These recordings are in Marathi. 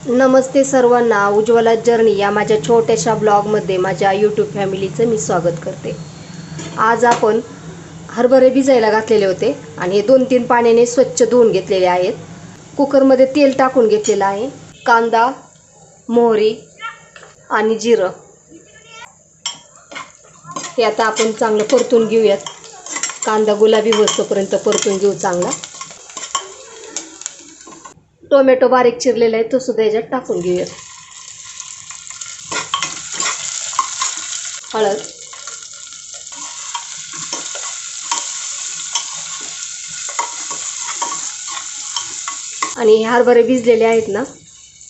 नमस्ते सर्वांना, उज्ज्वला जर्नी या माझ्या छोट्याशा ब्लॉगमध्ये माझ्या यूट्यूब फॅमिलीचं मी स्वागत करते। आज आपण हरभरे भिजायला घातलेले होते आणि हे 2-3 पाण्याने स्वच्छ धुवून घेतलेले आहेत। कुकरमध्ये तेल टाकून घेतलेलं आहे, कांदा, मोहरी आणि जिरं हे आता आपण चांगलं परतून घेऊयात। कांदा गुलाबी होईपर्यंत परतून घेऊ चांगला। टोमॅटो बारीक चिरलेला आहे तो सुद्धा याच्यात टाकून घेऊयात। हळद, आणि हे हरभरे भिजलेले आहेत ना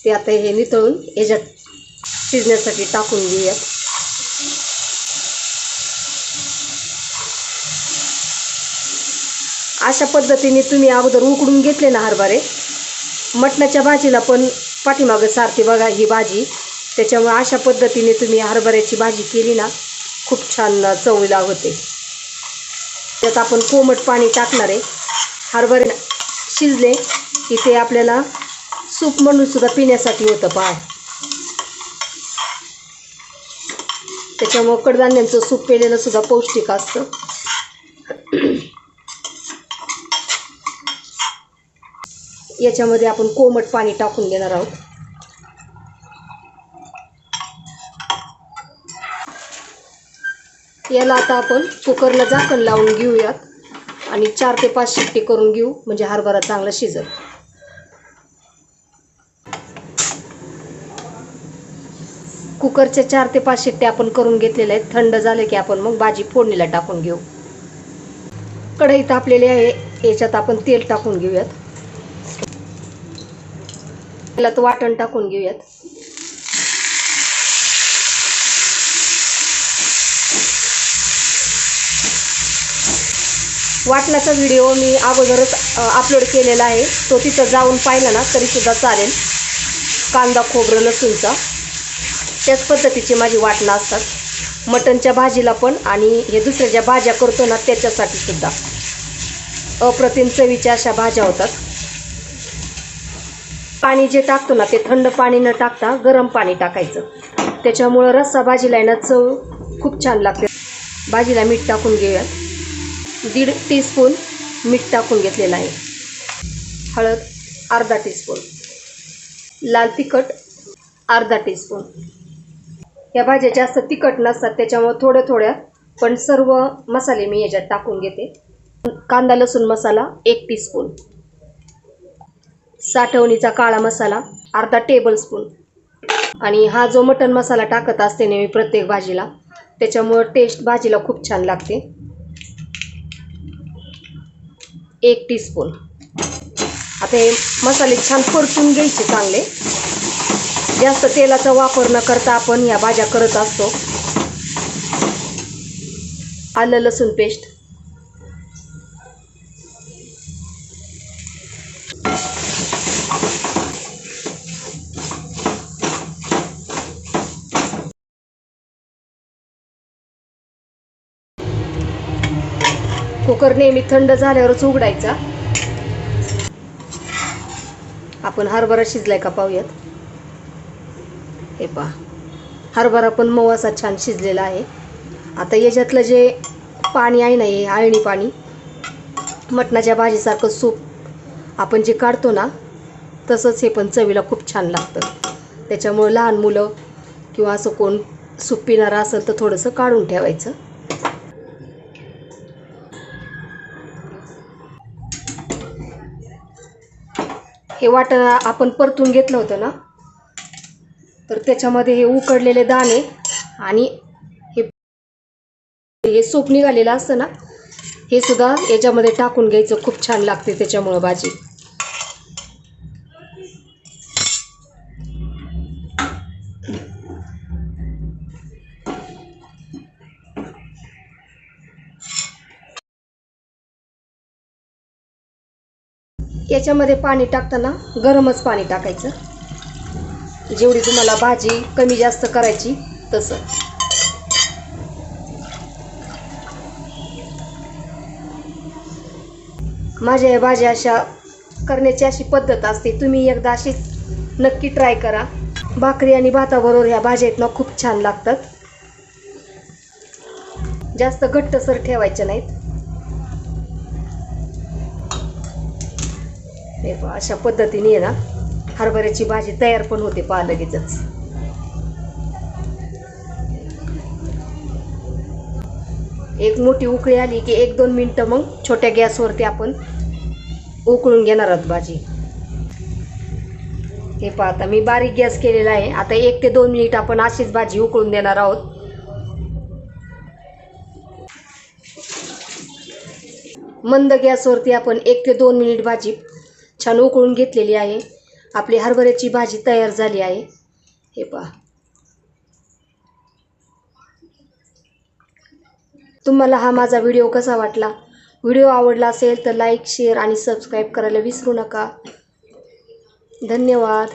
ते आता हे नितळून याच्यात शिजण्यासाठी टाकून घेऊयात। अशा पद्धतीने तुम्ही अगोदर उकडून घेतले ना हरभरे, मटणाच्या भाजीला पण पाठीमागे सारखी बघा ही भाजी, त्याच्यामुळे अशा पद्धतीने तुम्ही हरभऱ्याची भाजी केली ना खूप छान चवीला होते। त्यात आपण कोमट पाणी टाकणार आहे। हरभरे शिजले की ते आपल्याला सूप म्हणून सुद्धा पिण्यासाठी होतं पहा। त्याच्यामुळे कडधान्यांचं सूप पिलेलं सुद्धा पौष्टिक असतं। याच्यामध्ये आपण कोमट पाणी टाकून घेणार आहोत। याला आता आपण कुकरला झाकण लावून घेऊयात आणि 4 ते 5 शिट्टी करून घेऊ, म्हणजे हरभरा चांगला शिजेल। कुकरच्या 4 ते 5 शिट्ट्या आपण करून घेतलेल्या आहेत। थंड झाले की आपण मग भाजी फोडणीला टाकून घेऊ। कढई तापलेली आहे, याच्यात आपण तेल टाकून घेऊयात। तेलात वाटण टाकून घेऊयात। वाटणाचा व्हिडिओ मी अगोदरच अपलोड केलेला आहे, तो तिथं जाऊन पाहिला ना तरी सुद्धा चालेल। कांदा, खोबरं, लसूणचा त्याच पद्धतीची माझी वाटणं असतात। मटणच्या भाजीला पण आणि हे दुसऱ्या ज्या भाज्या करतो ना त्याच्यासाठी सुद्धा अप्रतिम चवीच्या अशा भाज्या होतात। पाणी जे टाकतो ना ते थंड पाणी न टाकता गरम पाणी टाकायचं, त्याच्यामुळं रस्सा भाजीला आहे ना चव खूप छान लागते। भाजीला मीठ टाकून घेऊयात। 1.5 टीस्पून मीठ टाकून घेतलेलं आहे। हळद अर्धा टीस्पून, लाल तिखट अर्धा टीस्पून। या भाज्या जास्त तिखट नसतात त्याच्यामुळे थोड्या थोड्या पण सर्व मसाले मी याच्यात टाकून घेते। कांदा लसूण मसाला 1 टीस्पून, साठवणीचा काळा मसाला अर्धा टेबलस्पून, आणि हा जो मटण मसाला टाकत असते नेहमी प्रत्येक भाजीला, त्याच्यामुळे टेस्ट भाजीला खूप छान लागते। 1 टीस्पून। आता हे मसाले छान परतून घ्यायचे चांगले। जास्त तेलाचा वापर न करता आपण या भाज्या करत असतो। आलं लसूण पेस्ट, कुकर नेहमी थंड झाल्यावरच उघडायचा। आपण हरभरा शिजलाय का पाहूयात। हे पहा, हरभरा पण मऊ असा छान शिजलेला आहे। आता याच्यातलं जे पाणी आहे ना हे आळणी पाणी, मटणाच्या भाजीसारखं सूप आपण जे काढतो ना तसंच हे पण चवीला खूप छान लागतं। त्याच्यामुळे लहान मुलं किंवा असं कोण सूप पिणारं असेल तर थोडंसं काढून ठेवायचं। हे वाटण आपण परतून घेतलं होतं ना तर त्याच्यामध्ये हे उकडलेले दाणे आणि हे सूप निघालेलं असतं ना हे सुद्धा याच्यामध्ये टाकून घ्यायचं, खूप छान लागते त्याच्यामुळे भाजी। याच्यामध्ये पाणी टाकताना गरमच पाणी टाकायचं, जेवढी तुम्हाला भाजी कमी जास्त करायची तसं। माझ्या या भाज्या अशा करण्याची अशी पद्धत असते, तुम्ही एकदा अशीच नक्की ट्राय करा. भाकरी आणि भाताबरोबर ह्या भाज्या आहेत ना खूप छान लागतात. जास्त घट्टसर ठेवायच्या नाहीत. हे पहा अशा पद्धतीने आहे ना हरभऱ्याची भाजी तयार पण होते पहा लगेचच. एक मोठी उकळी आली की 1-2 मिनिटं मग छोट्या गॅसवरती आपण उकळून घेणार आहोत भाजी. हे पहा आता मी बारीक गॅस केलेला आहे. आता 1 ते 2 मिनिट आपण अशीच भाजी उकळून देणार आहोत. मंद गॅसवरती आपण 1 ते 2 मिनिट भाजी छान उकळून घेतलेली आहे. आपली हरभऱ्याची भाजी तयार झाली आहे. हे पहा. तुम्हाला हा माझा व्हिडिओ कसा वाटला? व्हिडिओ आवडला असेल तर लाईक, शेअर आणि सबस्क्राईब करायला विसरू नका. धन्यवाद.